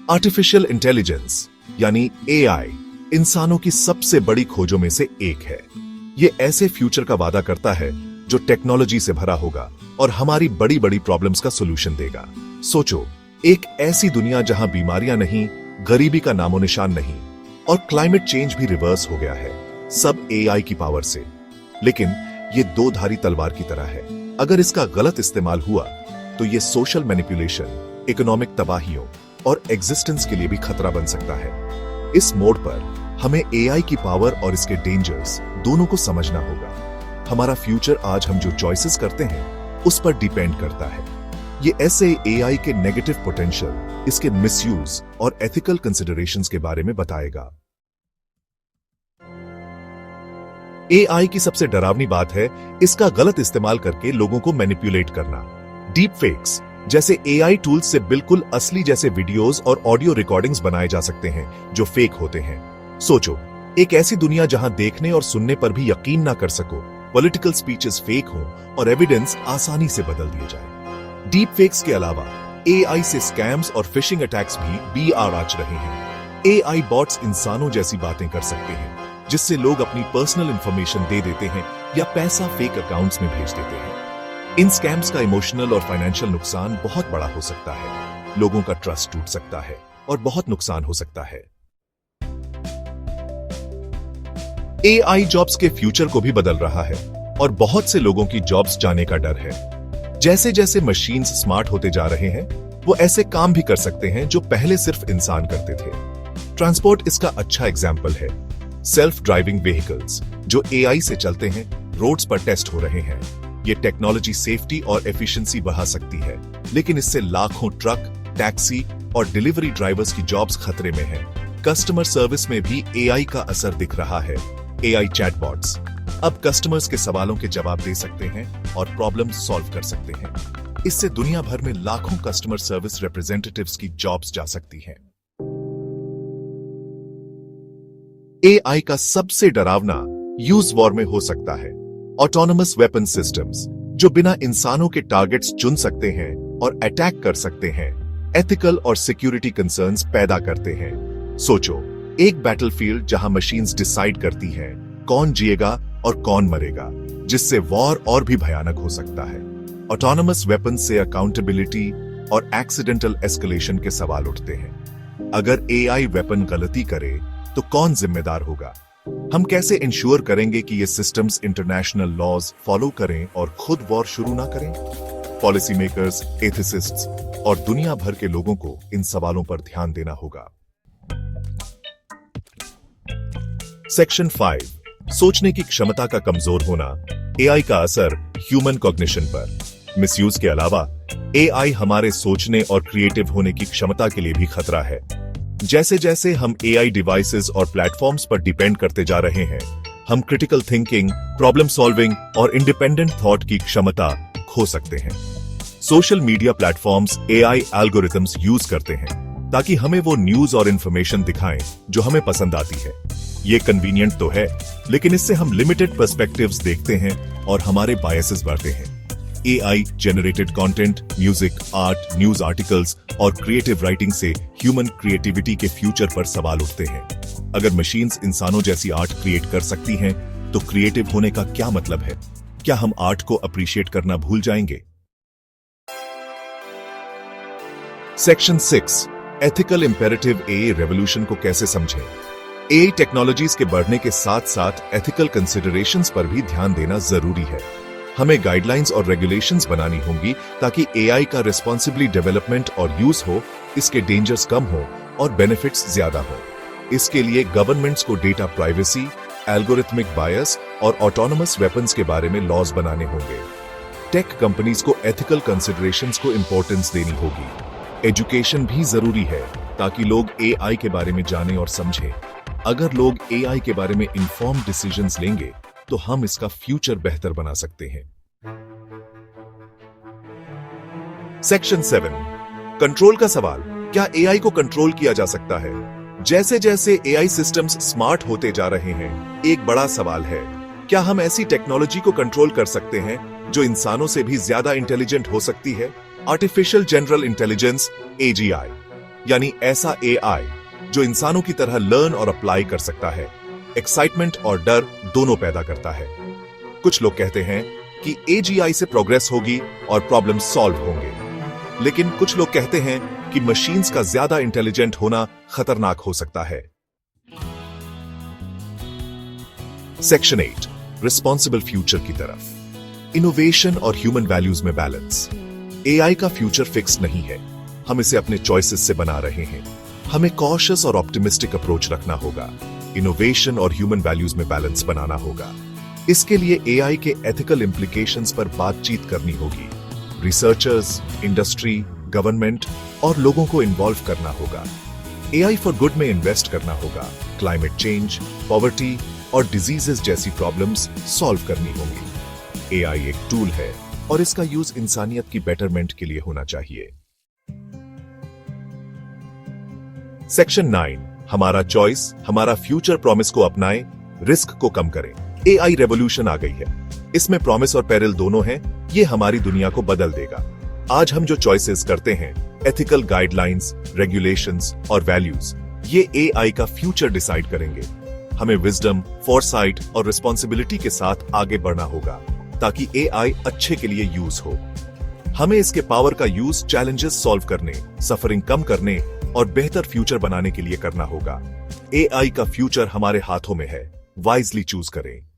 Artificial intelligence यानी AI इंसानों की सबसे बड़ी खोजों में से एक है। ये ऐसे फ्यूचर का वादा करता है जो टेक्नोलॉजी से भरा होगा और हमारी बड़ी बड़ी प्रॉब्लम्स का सॉल्यूशन देगा। सोचो, एक ऐसी दुनिया जहां बीमारियां नहीं, गरीबी का नामो निशान नहीं और क्लाइमेट चेंज भी रिवर्स हो गया है, सब एआई की पावर से। लेकिन ये दो धारी तलवार की तरह है। अगर इसका गलत इस्तेमाल हुआ तो ये सोशल मैनिपुलेशन, इकोनॉमिक तबाहियों और एग्जिस्टेंस के लिए भी खतरा बन सकता है। इस मोड़ पर हमें एआई की पावर और इसके डेंजर्स दोनों को समझना होगा। हमारा फ्यूचर आज हम जो चॉइसेस करते हैं उस पर डिपेंड करता है। ये ऐसे एआई के नेगेटिव पोटेंशियल, इसके मिसयूज और एथिकल कंसिडरेशंस के बारे में बताएगा। एआई की सबसे डरावनी बात है इसका गलत इस्तेमाल करके लोगों को मैनिपुलेट करना। डीप फेक्स जैसे एआई टूल्स से बिल्कुल असली जैसे वीडियोस और ऑडियो रिकॉर्डिंग्स बनाए जा सकते हैं जो फेक होते हैं। सोचो, एक ऐसी दुनिया जहां देखने और सुनने पर भी यकीन ना कर सको, पॉलिटिकल स्पीचेस फेक हो और एविडेंस आसानी से बदल दिए जाए। डीप फेक्स के अलावा एआई से स्कैम्स और फिशिंग अटैक्स भी आच रहे हैं। एआई बॉट्स इंसानों जैसी बातें कर सकते हैं जिससे लोग अपनी पर्सनल इंफॉर्मेशन दे देते हैं या पैसा फेक अकाउंट्स में भेज देते हैं। इन स्कैम्स का इमोशनल और फाइनेंशियल नुकसान बहुत बड़ा हो सकता है। लोगों का ट्रस्ट टूट सकता है और बहुत नुकसान हो सकता है। एआई जॉब्स के फ्यूचर को भी बदल रहा है और बहुत से लोगों की जॉब्स जाने का डर है। जैसे जैसे मशीन्स स्मार्ट होते जा रहे हैं, वो ऐसे काम भी कर सकते हैं जो पहले सिर्फ इंसान करते थे। ट्रांसपोर्ट इसका अच्छा एग्जाम्पल है। सेल्फ ड्राइविंग व्हीकल्स जो एआई से चलते हैं, रोड्स पर टेस्ट हो रहे हैं। ये टेक्नोलॉजी सेफ्टी और एफिशिएंसी बढ़ा सकती है, लेकिन इससे लाखों ट्रक, टैक्सी और डिलीवरी ड्राइवर्स की जॉब्स खतरे में हैं। कस्टमर सर्विस में भी एआई का असर दिख रहा है। एआई चैटबॉट्स अब कस्टमर्स के सवालों के जवाब दे सकते हैं और प्रॉब्लम सॉल्व कर सकते हैं। इससे दुनिया भर में लाखों कस्टमर सर्विस रिप्रेजेंटेटिव्स की जॉब्स जा सकती हैं। एआई का सबसे डरावना यूज वॉर में हो सकता है ऑटोनमस वेपन सिस्टम्स, जो बिना इंसानों के टारगेट्स चुन सकते हैं और अटैक कर सकते हैं। एथिकल और सिक्योरिटी कंसर्न्स पैदा करते हैं। सोचो, एक बैटलफील्ड जहां मशीन्स डिसाइड करती हैं कौन जिएगा और कौन मरेगा, जिससे वॉर और भी भयानक हो सकता है। ऑटोनमस वेपन से अकाउंटेबिलिटी और एक्सीडेंटल एस्केलेशन के सवाल उठते हैं। अगर एआई वेपन गलती करे तो कौन जिम्मेदार होगा? हम कैसे इंश्योर करेंगे कि ये सिस्टम्स इंटरनेशनल लॉज फॉलो करें और खुद वॉर शुरू ना करें? पॉलिसी मेकर्स, एथिसिस्ट्स और दुनिया भर के लोगों को इन सवालों पर ध्यान देना होगा। सेक्शन 5, सोचने की क्षमता का कमजोर होना, एआई का असर ह्यूमन कॉग्निशन पर। मिसयूज के अलावा एआई हमारे सोचने और क्रिएटिव होने की क्षमता के लिए भी खतरा है। जैसे जैसे हम एआई डिवाइसेस और प्लेटफॉर्म्स पर डिपेंड करते जा रहे हैं, हम क्रिटिकल थिंकिंग, प्रॉब्लम सॉल्विंग और इंडिपेंडेंट थॉट की क्षमता खो सकते हैं। Social media platforms AI algorithms use करते हैं ताकि हमें वो न्यूज और इंफॉर्मेशन दिखाएं जो हमें पसंद आती है। ये कन्वीनियंट तो है, लेकिन इससे हम लिमिटेड पर्सपेक्टिव्स देखते हैं और हमारे बायसेस बढ़ते हैं। AI generated content, music, art, news articles और क्रिएटिव राइटिंग से ह्यूमन क्रिएटिविटी के फ्यूचर पर सवाल उठते हैं। अगर मशीन्स इंसानों जैसी आर्ट क्रिएट कर सकती हैं, तो क्रिएटिव होने का क्या मतलब है? क्या हम आर्ट को अप्रिशिएट करना भूल जाएंगे? Section 6, ethical imperative AI revolution को कैसे समझें? एआई टेक्नोलॉजीज के बढ़ने के साथ साथ एथिकल कंसिडरेशंस पर भी ध्यान देना जरूरी है। हमें गाइडलाइंस और रेगुलेशंस बनानी होंगी ताकि एआई का रिस्पॉन्सिबली डेवलपमेंट और यूज हो, इसके डेंजर्स कम हो और बेनिफिट्स ज्यादा हो। इसके लिए गवर्नमेंट्स को डेटा प्राइवेसी, एल्गोरिथमिक बायस और ऑटोनमस वेपन्स के बारे में लॉज बनाने होंगे। टेक कंपनीज को एथिकल कंसिडरेशंस को इंपॉर्टेंस देनी होगी। एजुकेशन भी जरूरी है ताकि लोग एआई के बारे में जानें और समझें। अगर लोग एआई के बारे में इन्फॉर्म्ड डिसीजंस लेंगे तो हम इसका फ्यूचर बेहतर बना सकते हैं। सेक्शन 7, कंट्रोल का सवाल। क्या एआई को कंट्रोल किया जा सकता है? जैसे जैसे एआई सिस्टम्स स्मार्ट होते जा रहे हैं, एक बड़ा सवाल है, क्या हम ऐसी टेक्नोलॉजी को कंट्रोल कर सकते हैं जो इंसानों से भी ज्यादा इंटेलिजेंट हो सकती है? Artificial general intelligence, AGI. यानी ऐसा एआई जो इंसानों की तरह लर्न और अप्लाई कर सकता है, एक्साइटमेंट और डर दोनों पैदा करता है। कुछ लोग कहते हैं कि एजीआई से प्रोग्रेस होगी और प्रॉब्लम सॉल्व होंगे, लेकिन कुछ लोग कहते हैं कि मशीन्स का ज्यादा इंटेलिजेंट होना खतरनाक हो सकता है। सेक्शन 8, रिस्पॉन्सिबल फ्यूचर की तरफ। इनोवेशन और ह्यूमन वैल्यूज में बैलेंस। एआई का फ्यूचर फिक्स नहीं है, हम इसे अपने चॉइसेस से बना रहे हैं। हमें कॉशियस और ऑप्टिमिस्टिक अप्रोच रखना होगा, इनोवेशन और ह्यूमन वैल्यूज में बैलेंस बनाना होगा। इसके लिए एआई के एथिकल इंप्लीकेशंस पर बातचीत करनी होगी। रिसर्चर्स, इंडस्ट्री, गवर्नमेंट और लोगों को इन्वॉल्व करना होगा। एआई फॉर गुड में इन्वेस्ट करना होगा। क्लाइमेट चेंज, पॉवर्टी और डिजीजेस जैसी प्रॉब्लम्स सॉल्व करनी होंगी। एआई एक टूल है और इसका यूज इंसानियत की बेटरमेंट के लिए होना चाहिए। सेक्शन 9, हमारा चॉइस, हमारा फ्यूचर प्रॉमिस को अपनाएं, रिस्क को कम करें। एआई रेवोल्यूशन आ गई है, इसमें प्रॉमिस और पेरिल दोनों हैं। ये हमारी दुनिया को बदल देगा। आज हम जो चॉइसेस करते हैं, एथिकल गाइडलाइंस, रेगुलेशंस और वैल्यूज, ये एआई का फ्यूचर डिसाइड करेंगे। हमें विजडम, फोरसाइट और रिस्पॉन्सिबिलिटी के साथ आगे बढ़ना होगा ताकि एआई अच्छे के लिए यूज हो। हमें इसके पावर का यूज चैलेंजेस सॉल्व करने, सफरिंग कम करने और बेहतर फ्यूचर बनाने के लिए करना होगा। एआई का फ्यूचर हमारे हाथों में है, वाइजली चूज करें।